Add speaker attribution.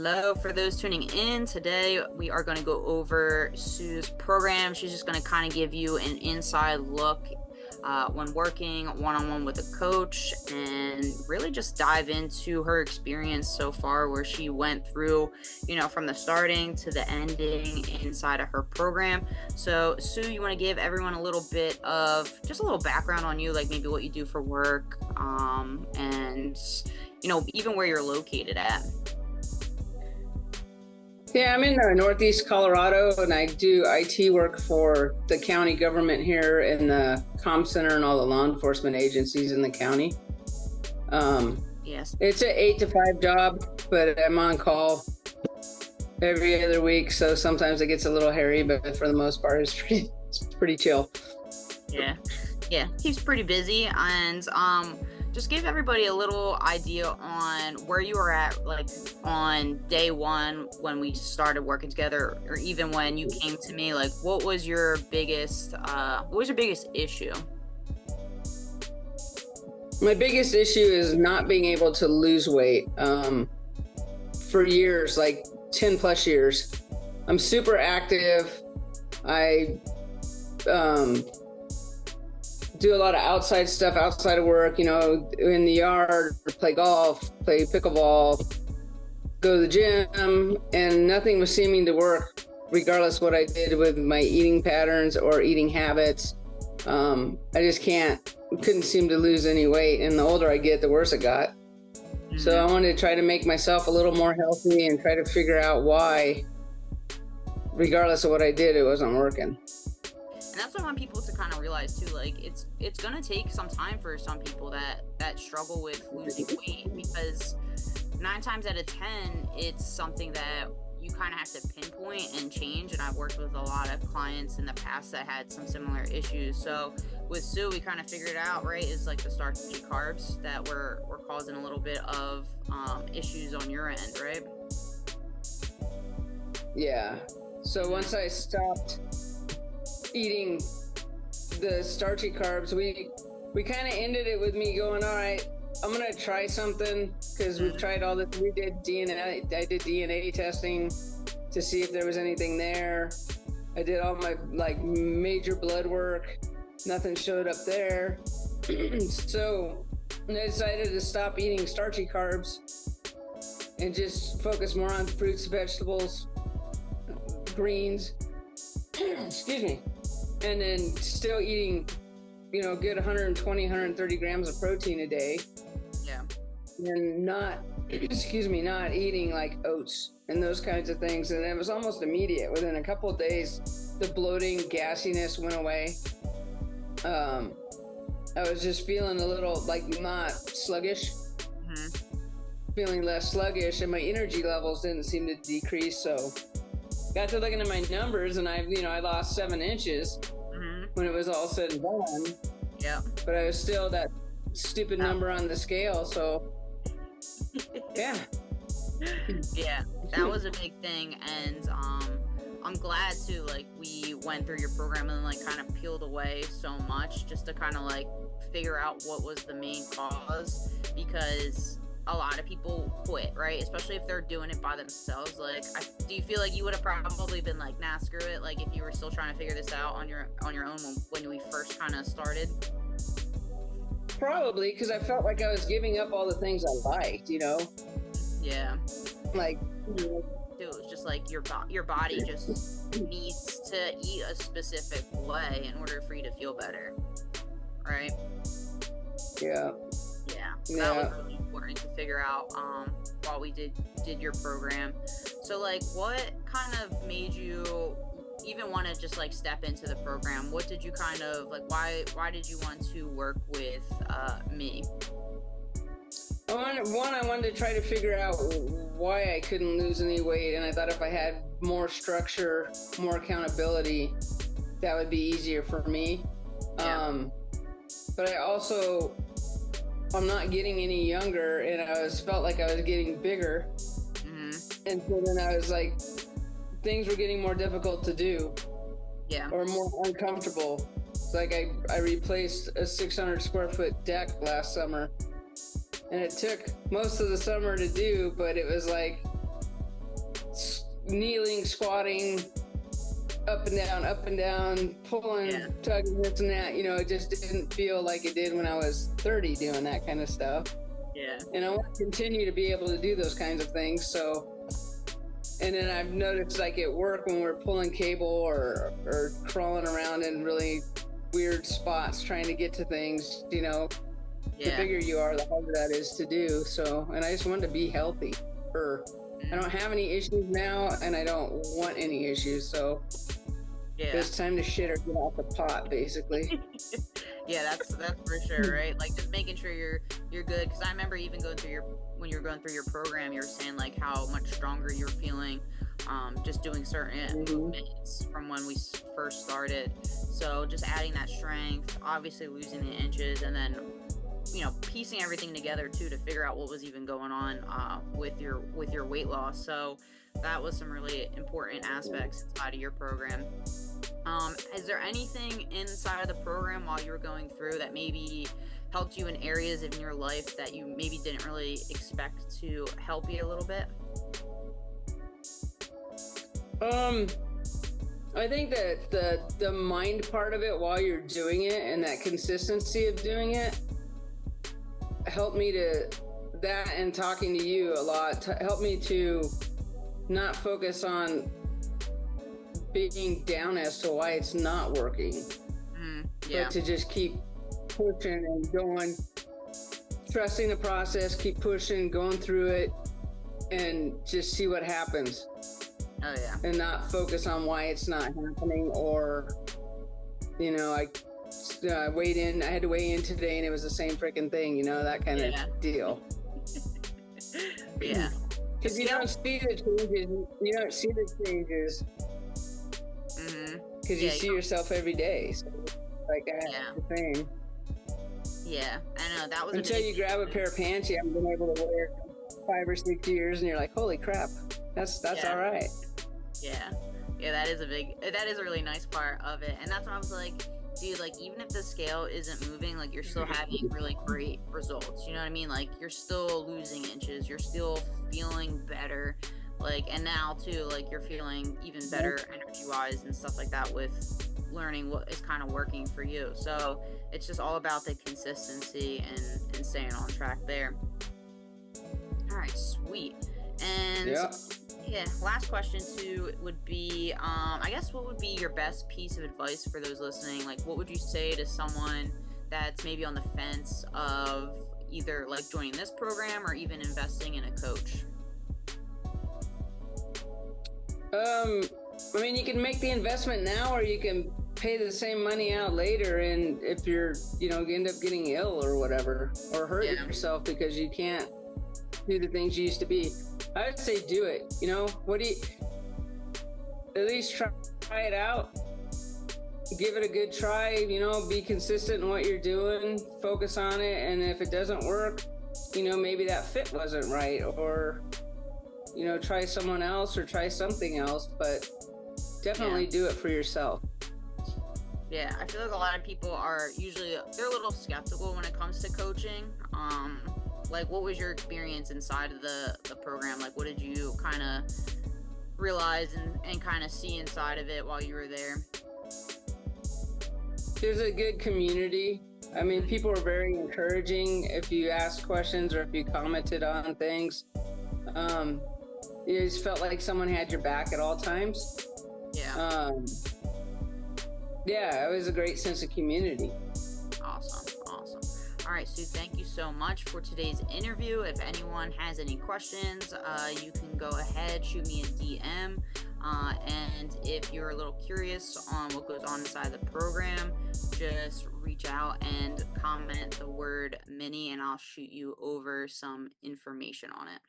Speaker 1: Hello, for those tuning in today, we are going to go over Sue's program. She's just going to kind of give you an inside look when working one-on-one with a coach and really just dive into her experience so far, where she went through, from the starting to the ending inside of her program. So Sue, you want to give everyone a little bit of just a little background on you, like maybe what you do for work, and even where you're located at.
Speaker 2: Yeah, I'm in Northeast Colorado, and I do IT work for the county government here in the comm center and all the law enforcement agencies in the county.
Speaker 1: Yes.
Speaker 2: It's an 8 to 5 job, but I'm on call every other week, so sometimes it gets a little hairy, but for the most part, it's pretty chill.
Speaker 1: Yeah, he's pretty busy, and just give everybody a little idea on where you were at, like on day one when we started working together, or even when you came to me. Like, what was your biggest issue?
Speaker 2: My biggest issue is not being able to lose weight. For years, like 10 plus years, I'm super active. I do a lot of outside stuff outside of work, in the yard, play golf, play pickleball, go to the gym, and nothing was seeming to work regardless what I did with my eating patterns or eating habits. I just couldn't seem to lose any weight. And the older I get, the worse it got. Mm-hmm. So I wanted to try to make myself a little more healthy and try to figure out why, regardless of what I did, it wasn't working.
Speaker 1: And that's what I want people to kind of realize too. Like, it's gonna take some time for some people that struggle with losing weight, because 9 times out of 10, it's something that you kind of have to pinpoint and change. And I've worked with a lot of clients in the past that had some similar issues. So with Sue, we kind of figured out, right, is like the starchy carbs that were causing a little bit of issues on your end, right?
Speaker 2: Yeah. So once I stopped eating the starchy carbs, we kind of ended it with me going, all right, I'm gonna try something, because we've tried all this. We did DNA. I did DNA testing to see if there was anything there. I did all my major blood work. Nothing showed up there. So I decided to stop eating starchy carbs and just focus more on fruits, vegetables, greens. Excuse me. And then still eating, good 120, 130 grams of protein a day.
Speaker 1: Yeah.
Speaker 2: And not eating like oats and those kinds of things. And it was almost immediate. Within a couple of days, the bloating, gassiness went away. I was just feeling a little not sluggish. Mm-hmm. Feeling less sluggish, and my energy levels didn't seem to decrease. So got to looking at my numbers, and I lost 7 inches when it was all said and done.
Speaker 1: Yeah. But
Speaker 2: I was still that stupid number on the scale. So yeah.
Speaker 1: Yeah, that was a big thing. And I'm glad too, we went through your program and kind of peeled away so much just to kind of figure out what was the main cause, because a lot of people quit, right? Especially if they're doing it by themselves. Do you feel like you would have probably been nah, screw it, if you were still trying to figure this out on your own when we first kind of started?
Speaker 2: Probably, because I felt like I was giving up all the things I liked,
Speaker 1: Yeah.
Speaker 2: It
Speaker 1: was just your body just needs to eat a specific way in order for you to feel better, right?
Speaker 2: Yeah.
Speaker 1: That was really important to figure out while we did your program. So what kind of made you even want to just step into the program? What did you kind of why did you want to work with me?
Speaker 2: I wanted to try to figure out why I couldn't lose any weight, and I thought if I had more structure, more accountability, that would be easier for me. Yeah. But I'm not getting any younger, and I felt like I was getting bigger. Mm-hmm. And so then I was things were getting more difficult to do. Yeah. Or more uncomfortable. I replaced a 600 square foot deck last summer, and it took most of the summer to do, but it was kneeling, squatting, up and down, pulling,
Speaker 1: Yeah.
Speaker 2: tugging, this and that. It just didn't feel like it did when I was 30 doing that kind of stuff.
Speaker 1: Yeah.
Speaker 2: And I want to continue to be able to do those kinds of things. So, and then I've noticed like at work when we're pulling cable or crawling around in really weird spots trying to get to things, the bigger you are, the harder that is to do. So, and I just wanted to be healthy. I don't have any issues now, and I don't want any issues. So, it's time to shit or get off the pot, basically.
Speaker 1: Yeah, that's for sure, right? Like just making sure you're good. Because I remember even when you were going through your program, you were saying like how much stronger you're feeling, just doing certain movements from when we first started. So just adding that strength, obviously losing the inches, and then piecing everything together too to figure out what was even going on with your weight loss. So that was some really important aspects inside of your program. Is there anything inside of the program while you were going through that maybe helped you in areas in your life that you maybe didn't really expect to help you a little bit?
Speaker 2: I think that the mind part of it while you're doing it and that consistency of doing it helped me that and talking to you a lot helped me to not focus on being down as to why it's not working, but to just keep pushing and going, trusting the process, keep pushing, going through it, and just see what happens.
Speaker 1: Oh yeah.
Speaker 2: And not focus on why it's not happening, or I weighed in. I had to weigh in today, and it was the same freaking thing. That kind of deal.
Speaker 1: Yeah.
Speaker 2: Because you don't see the changes. You don't see the changes. Because you see yourself every day. So like that's the thing.
Speaker 1: Yeah, I know that was
Speaker 2: until you grab a pair of pants you haven't been able to wear 5 or 6 years, and you're like, holy crap, that's all right.
Speaker 1: Yeah, that is a really nice part of it. And that's when I was like, dude, like even if the scale isn't moving, like you're still having really great results, you know what I mean? Like you're still losing inches, you're still feeling better, like, and now too, like you're feeling even better energy wise and stuff like that with learning what is kind of working for you. So it's just all about the consistency and staying on track there. All right, sweet. And last question too would be, I guess, what would be your best piece of advice for those listening? Like, what would you say to someone that's maybe on the fence of either like joining this program or even investing in a coach?
Speaker 2: I mean, you can make the investment now, or you can pay the same money out later. And if you're, you end up getting ill or whatever, or hurt yourself because you can't do the things you used to be, I would say do it. At least try it out. Give it a good try, be consistent in what you're doing, focus on it. And if it doesn't work, maybe that fit wasn't right, or, try someone else or try something else, but definitely do it for yourself.
Speaker 1: Yeah, I feel like a lot of people they're a little skeptical when it comes to coaching. Like, what was your experience inside of the program? Like, what did you kind of realize and kind of see inside of it while you were there?
Speaker 2: There's a good community. I mean, people are very encouraging if you asked questions or if you commented on things. You just felt like someone had your back at all times. It was a great sense of community.
Speaker 1: Awesome. All right, Sue, thank you so much for today's interview. If anyone has any questions, you can go ahead, shoot me a DM. And if you're a little curious on what goes on inside the program, just reach out and comment the word mini, and I'll shoot you over some information on it.